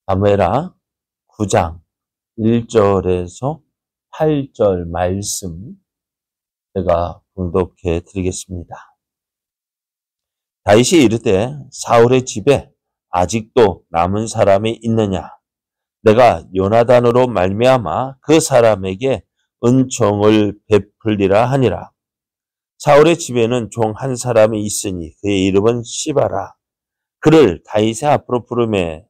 사무엘하 9장 1절에서 8절 말씀 제가 봉독해 드리겠습니다. 다윗이 이르되 사울의 집에 아직도 남은 사람이 있느냐? 내가 요나단으로 말미암아 그 사람에게 은총을 베풀리라 하니라. 사울의 집에는 종 한 사람이 있으니 그의 이름은 시바라. 그를 다윗의 앞으로 부르매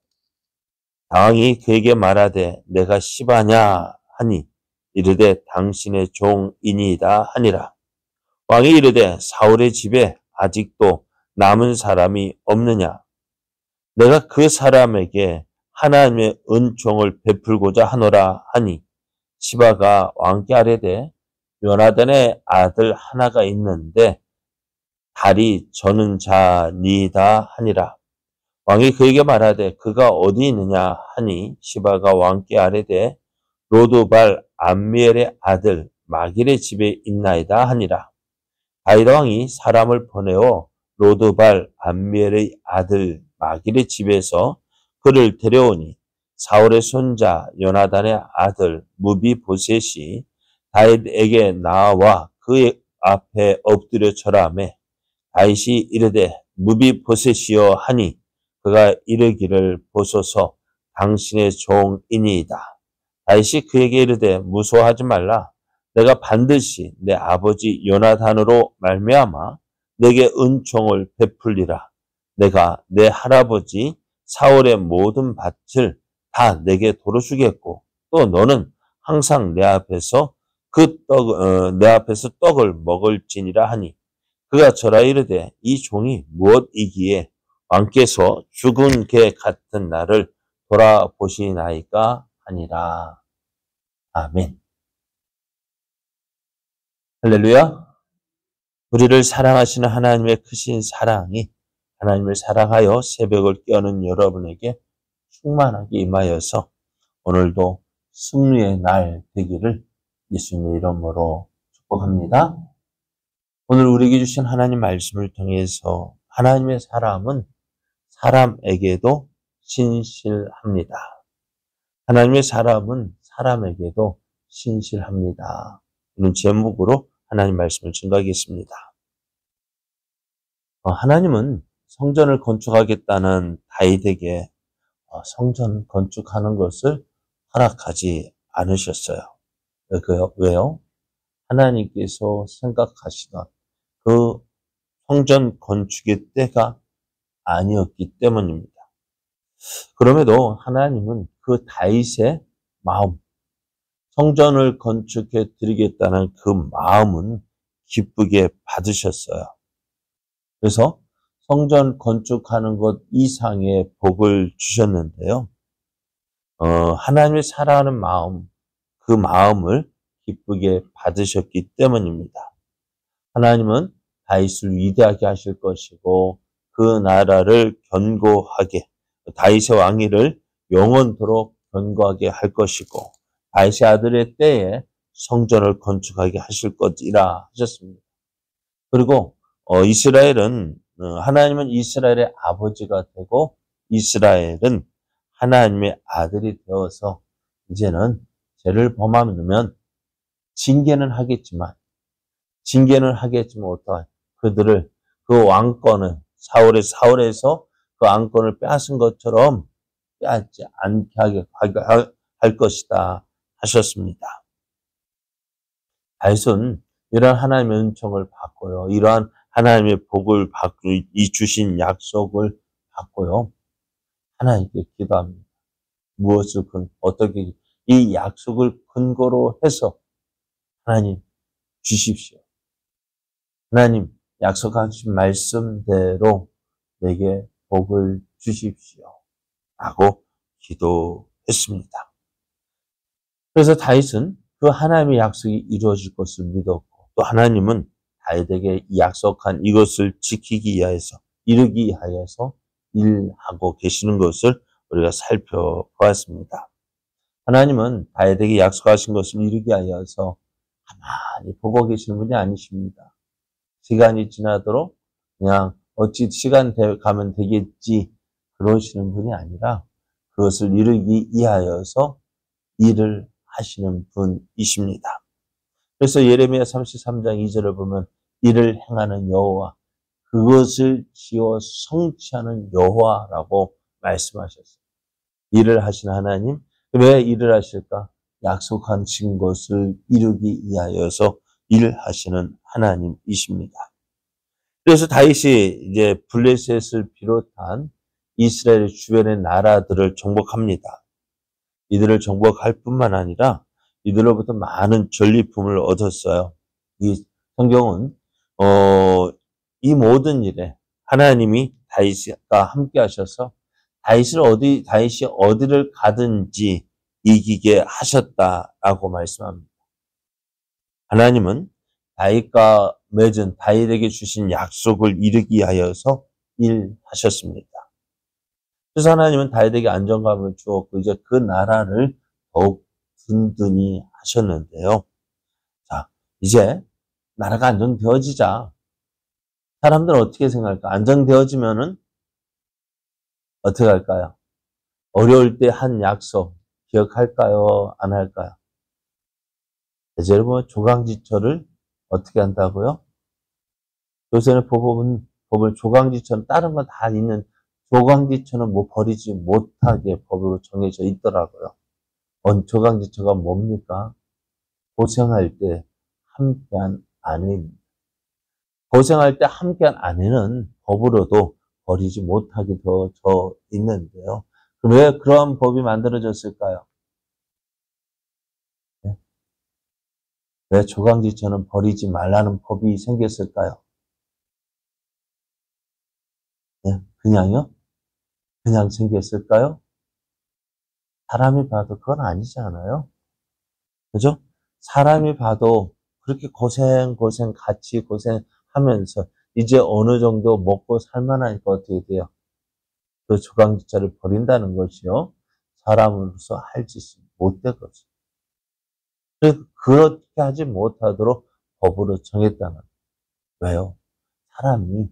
왕이 그에게 말하되 내가 시바냐 하니 이르되 당신의 종이니이다 하니라. 왕이 이르되 사울의 집에 아직도 남은 사람이 없느냐? 내가 그 사람에게 하나님의 은총을 베풀고자 하노라 하니 시바가 왕께 아뢰되 요나단의 아들 하나가 있는데 다리 저는 자니이다 하니라. 왕이 그에게 말하되 그가 어디 있느냐 하니 시바가 왕께 아뢰되 로드발 암미엘의 아들 마길의 집에 있나이다 하니라. 다윗 왕이 사람을 보내어 로드발 암미엘의 아들 마길의 집에서 그를 데려오니 사울의 손자 요나단의 아들 무비보셋이 다윗에게 나와 그의 앞에 엎드려 절하매 다윗이 이르되 무비보셋이여 하니 그가 이르기를 보소서 당신의 종이니이다. 다윗이 그에게 이르되 무서워하지 말라. 내가 반드시 내 아버지 요나단으로 말미암아 내게 은총을 베풀리라. 내가 내 할아버지 사울의 모든 밭을 다 내게 도로 주겠고 또 너는 항상 내 앞에서 내 앞에서 떡을 먹을지니라 하니 그가 절하 이르되 이 종이 무엇이기에 왕께서 죽은 개 같은 나를 돌아보시나이까 하니라. 아멘. 할렐루야. 우리를 사랑하시는 하나님의 크신 사랑이 하나님을 사랑하여 새벽을 깨우는 여러분에게 충만하게 임하여서 오늘도 승리의 날 되기를 예수님의 이름으로 축복합니다. 오늘 우리에게 주신 하나님 말씀을 통해서 하나님의 사람은 사람에게도 신실합니다. 하나님의 사람은 사람에게도 신실합니다. 이런 제목으로 하나님 말씀을 증거하겠습니다. 하나님은 성전을 건축하겠다는 다윗에게 성전 건축하는 것을 허락하지 않으셨어요. 왜요? 하나님께서 생각하시던 그 성전 건축의 때가 아니었기 때문입니다. 그럼에도 하나님은 그 다윗의 마음, 성전을 건축해 드리겠다는 그 마음은 기쁘게 받으셨어요. 그래서 성전 건축하는 것 이상의 복을 주셨는데요. 하나님을 사랑하는 마음, 그 마음을 기쁘게 받으셨기 때문입니다. 하나님은 다윗을 위대하게 하실 것이고 그 나라를 견고하게, 다윗의 왕위를 영원토록 견고하게 할 것이고 다윗의 아들의 때에 성전을 건축하게 하실 것이라 하셨습니다. 그리고 하나님은 이스라엘의 아버지가 되고 이스라엘은 하나님의 아들이 되어서 이제는 죄를 범하면 징계는 하겠지만 그들을 그 왕권을 사울에서 그 왕권을 빼앗은 것처럼 빼앗지 않게 하게 할 것이다 하셨습니다. 다윗은 이러한 하나님의 은총을 받고요. 이러한 하나님의 복을 받고 이 주신 약속을 받고요. 하나님께 기도합니다. 어떻게 이 약속을 근거로 해서 하나님 주십시오. 하나님 약속하신 말씀대로 내게 복을 주십시오. 라고 기도했습니다. 그래서 다윗은 그 하나님의 약속이 이루어질 것을 믿었고 또 하나님은 다윗에게 약속한 이것을 지키기 위하여서 이루기 위하여서 일하고 계시는 것을 우리가 살펴보았습니다. 하나님은 다윗에게 약속하신 것을 이루기 위하여서 가만히 보고 계시는 분이 아니십니다. 시간이 지나도록 그냥 어찌 시간 가면 되겠지 그러시는 분이 아니라 그것을 이루기 위하여서 일을 하시는 분이십니다. 그래서 예레미야 33장 2절을 보면 일을 행하는 여호와, 그것을 지어 성취하는 여호와라고 말씀하셨어요. 일을 하신 하나님, 왜 일을 하실까? 약속하신 것을 이루기 위하여서 일하시는 하나님이십니다. 그래서 다윗이 이제 블레셋을 비롯한 이스라엘 주변의 나라들을 정복합니다. 이들을 정복할 뿐만 아니라 이들로부터 많은 전리품을 얻었어요. 이 성경은 이 모든 일에 하나님이 다윗과 함께 하셔서 다윗이 어디를 가든지 이기게 하셨다라고 말씀합니다. 하나님은 다윗에게 주신 약속을 이루기 위하여서 일하셨습니다. 그래서 하나님은 다윗에게 안정감을 주었고 이제 그 나라를 더욱 든든히 하셨는데요. 자, 이제 나라가 안정되어지자 사람들은 어떻게 생각할까? 안정되어지면은 어떻게 할까요? 어려울 때 한 약속 기억할까요? 안 할까요? 예를 보면 조강지처를 어떻게 한다고요? 요새는 법을 조강지처럼 다른 건 다 있는 조강지처는 뭐 버리지 못하게 법으로 정해져 있더라고요. 조강지처가 뭡니까? 고생할 때 함께한 아내입니다. 고생할 때 함께한 아내는 법으로도 버리지 못하게 되어져 있는데요. 왜 그러한 법이 만들어졌을까요? 네? 왜 조강지처는 버리지 말라는 법이 생겼을까요? 네? 그냥요? 그냥 생겼을까요? 사람이 봐도 그건 아니잖아요. 그죠? 사람이 봐도 그렇게 같이 고생하면서 이제 어느 정도 먹고 살만하니까 어떻게 돼요? 그 조강지처를 버린다는 것이요. 사람으로서 할 짓이 못 되거든요. 그렇게 하지 못하도록 법으로 정했다는. 왜요? 사람이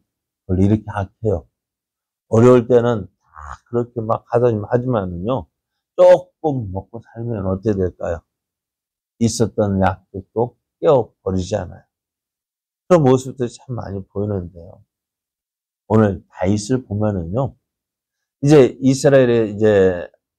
원래 이렇게 악해요. 어려울 때는 다 그렇게 막 하지만은요. 조금 먹고 살면 어떻게 될까요? 있었던 약속도 깨워버리잖아요. 그런 모습들이 참 많이 보이는데요. 오늘 다윗을 보면은요. 이제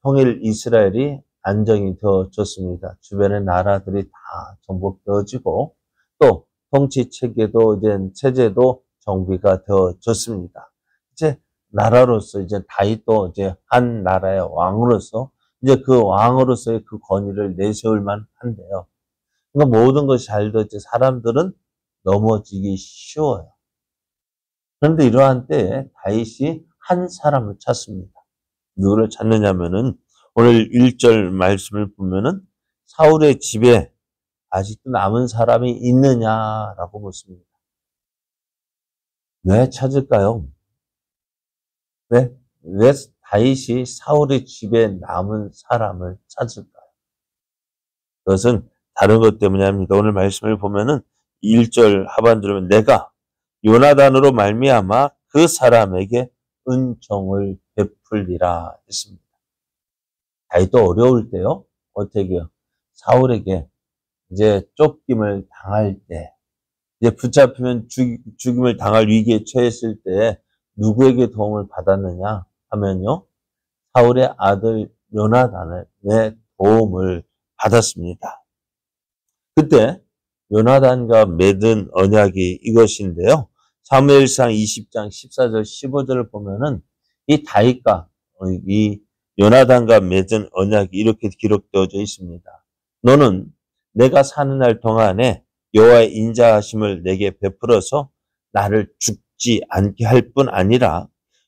통일 이스라엘이 안정이 되어졌습니다. 주변의 나라들이 다 정복되어지고 또 통치 체제도 정비가 되어졌습니다. 이제 나라로서 이제 다윗도 이제 한 나라의 왕으로서 이제 그 왕으로서의 그 권위를 내세울 만한데요. 그러니까 모든 것이 잘 되었지 사람들은 넘어지기 쉬워요. 그런데 이러한 때에 다윗이 한 사람을 찾습니다. 누구를 찾느냐면은 오늘 1절 말씀을 보면은 사울의 집에 아직도 남은 사람이 있느냐라고 묻습니다. 왜 찾을까요? 왜 다윗이 사울의 집에 남은 사람을 찾을까요? 그것은 다른 것 때문이 아닙니다. 오늘 말씀을 보면은 1절 하반절은 내가 요나단으로 말미암아 그 사람에게 은총을 베풀리라 했습니다. 다윗도 어려울 때요. 어떻게 해요? 사울에게 이제 쫓김을 당할 때, 이제 붙잡히면 죽임을 당할 위기에 처했을 때 누구에게 도움을 받았느냐 하면요. 사울의 아들 요나단의 도움을 받았습니다. 그때 요나단과 맺은 언약이 이것인데요. 사무엘상 20장 14절 15절을 보면은 이 다윗과 이 요나단과 맺은 언약이 이렇게 기록되어져 있습니다. 너는 내가 사는 날 동안에 여호와의 인자하심을 내게 베풀어서 나를 죽지 않게 할 뿐 아니라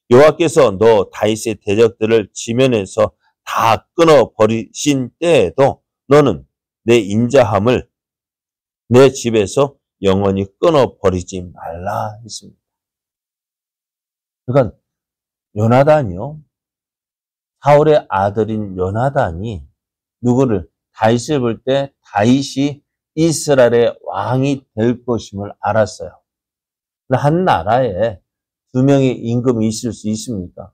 여호와께서 너 다윗의 대적들을 지면에서 다 끊어 버리신 때에도 너는 내 인자함을 내 집에서 영원히 끊어 버리지 말라 했습니다. 그러니까 요나단이요. 사울의 아들인 요나단이 누구를 다윗을 볼 때 다윗이 이스라엘의 왕이 될 것임을 알았어요. 한 나라에 두 명의 임금이 있을 수 있습니까?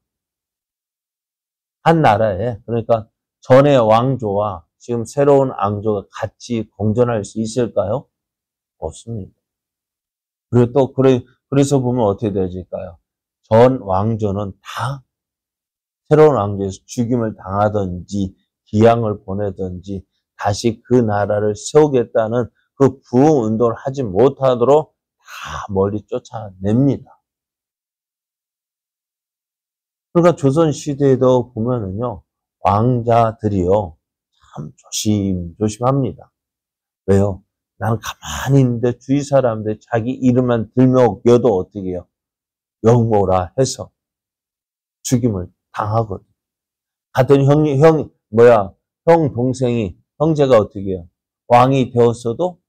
한 나라에, 그러니까 전의 왕조와 지금 새로운 왕조가 같이 공존할 수 있을까요? 없습니다. 그리고 또, 그래서 보면 어떻게 되어질까요? 전 왕조는 다 새로운 왕조에서 죽임을 당하든지, 기양을 보내든지, 다시 그 나라를 세우겠다는 그 부흥 운동을 하지 못하도록 다 멀리 쫓아냅니다. 그러니까 조선시대에도 보면은요, 왕자들이요, 참 조심합니다. 왜요? 나는 가만히 있는데 주위 사람들 자기 이름만 들먹여도 어떻게 해요? 영모라 해서 죽임을 당하거든. 같은 동생이, 형제가 어떻게 해요? 왕이 되었어도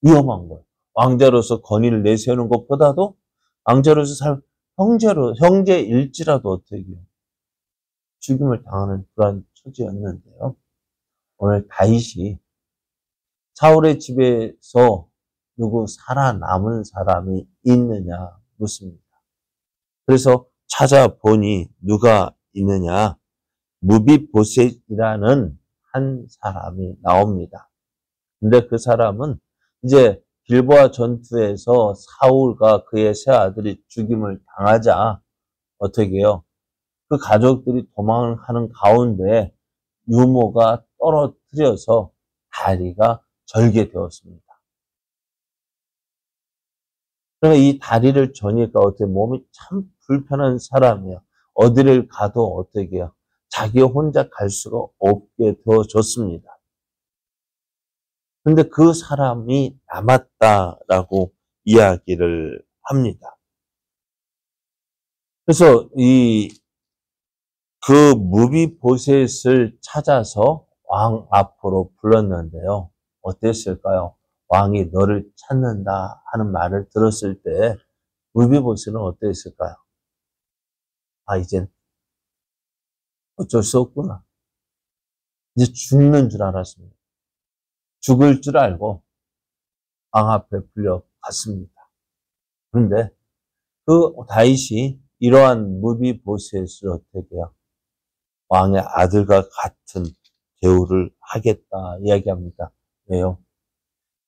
위험한 거예요. 왕자로서 권위를 내세우는 것보다도 왕자로서 형제일지라도 어떻게 해요? 죽임을 당하는 그런 처지였는데요. 오늘 다윗이 사울의 집에서 누구 살아남은 사람이 있느냐 묻습니다. 그래서 찾아보니 누가 있느냐? 무비보셋이라는 한 사람이 나옵니다. 근데 그 사람은 이제 길보아 전투에서 사울과 그의 세 아들이 죽임을 당하자 어떻게 해요? 그 가족들이 도망하는 가운데 유모가 떨어뜨려서 다리가 절개되었습니다. 그러니까 이 다리를 저니까 어떻게 몸이 참 불편한 사람이에요. 어디를 가도 어떻게 해요? 자기 혼자 갈 수가 없게 되어졌습니다. 근데 그 사람이 남았다라고 이야기를 합니다. 그래서 그 무비보셋을 찾아서 왕 앞으로 불렀는데요. 어땠을까요? 왕이 너를 찾는다 하는 말을 들었을 때 무비보셋은 어땠을까요? 아, 이젠 어쩔 수 없구나. 이제 죽는 줄 알았습니다. 죽을 줄 알고 왕 앞에 불려갔습니다. 그런데 그 다윗이 이러한 무비보셋을 어떻게 해요? 왕의 아들과 같은 대우를 하겠다 이야기합니다. 왜요?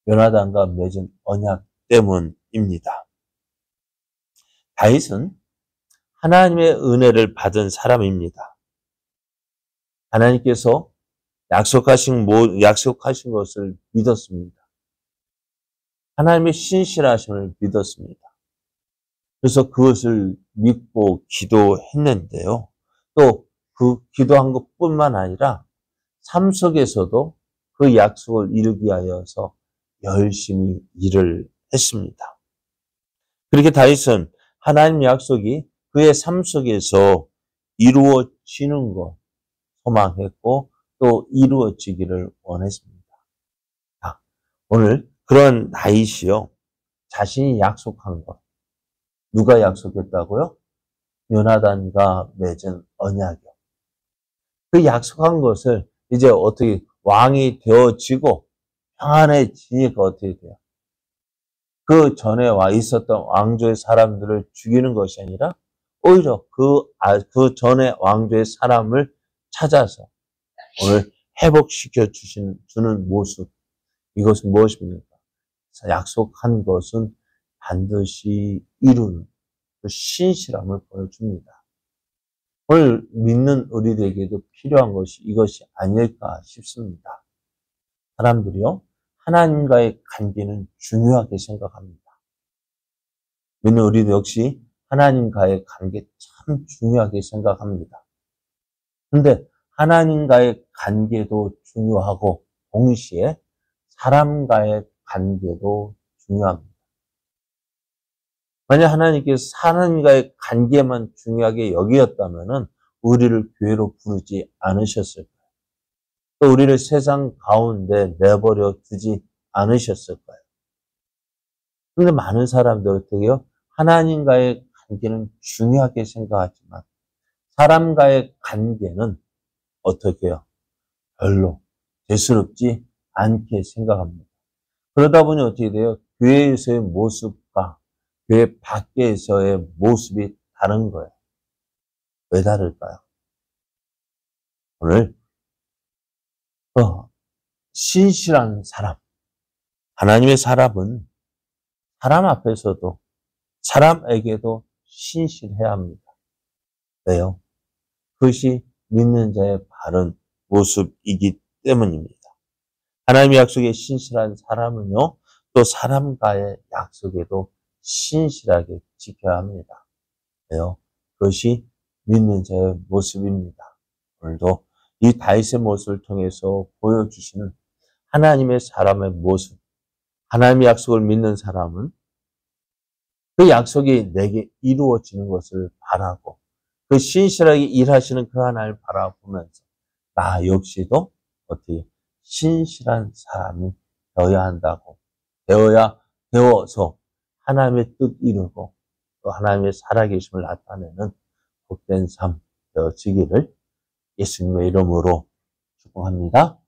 요나단과 맺은 언약 때문입니다. 다윗은 하나님의 은혜를 받은 사람입니다. 하나님께서 약속하신 것을 믿었습니다. 하나님의 신실하심을 믿었습니다. 그래서 그것을 믿고 기도했는데요. 또 그 기도한 것뿐만 아니라 삶 속에서도 그 약속을 이루기 위하여서 열심히 일을 했습니다. 그렇게 다윗은 하나님 약속이 그의 삶 속에서 이루어지는 것 소망했고 또 이루어지기를 원했습니다. 오늘 그런 다윗이요. 자신이 약속한 것. 누가 약속했다고요? 요나단과 맺은 언약이요. 그 약속한 것을 이제 어떻게 왕이 되어지고 평안해지니까 어떻게 돼요? 그 전에 와 있었던 왕조의 사람들을 죽이는 것이 아니라 오히려 그 전에 왕조의 사람을 찾아서 오늘 회복시켜 주는 모습. 이것은 무엇입니까? 약속한 것은 반드시 이루는 그 신실함을 보여줍니다. 오늘 믿는 우리들에게도 필요한 것이 이것이 아닐까 싶습니다. 사람들이요, 하나님과의 관계는 중요하게 생각합니다. 믿는 우리도 역시 하나님과의 관계 참 중요하게 생각합니다. 근데 하나님과의 관계도 중요하고 동시에 사람과의 관계도 중요합니다. 만약 하나님께서 하나님과의 관계만 중요하게 여기었다면 우리를 교회로 부르지 않으셨을 거예요. 또 우리를 세상 가운데 내버려 두지 않으셨을 거예요. 그런데 많은 사람들 어떻게 해요? 하나님과의 관계는 중요하게 생각하지만 사람과의 관계는 어떻게 해요? 별로 대수롭지 않게 생각합니다. 그러다 보니 어떻게 돼요? 교회에서의 모습과 교회 밖에서의 모습이 다른 거예요. 왜 다를까요? 오늘 신실한 사람, 하나님의 사람은 사람 앞에서도 사람에게도 신실해야 합니다. 왜요? 그것이 믿는 자의 바른 모습이기 때문입니다. 하나님의 약속에 신실한 사람은요, 또 사람과의 약속에도 신실하게 지켜야 합니다. 왜요? 그것이 믿는 자의 모습입니다. 오늘도 이 다윗의 모습을 통해서 보여주시는 하나님의 사람의 모습, 하나님의 약속을 믿는 사람은 그 약속이 내게 이루어지는 것을 바라고 그 신실하게 일하시는 그 하나님을 바라보면서 나 역시도 어떻게 신실한 사람이 되어야 한다고 되어서 하나님의 뜻 이루고 또 하나님의 살아계심을 나타내는 복된 삶 되어지기를 예수님의 이름으로 축복합니다.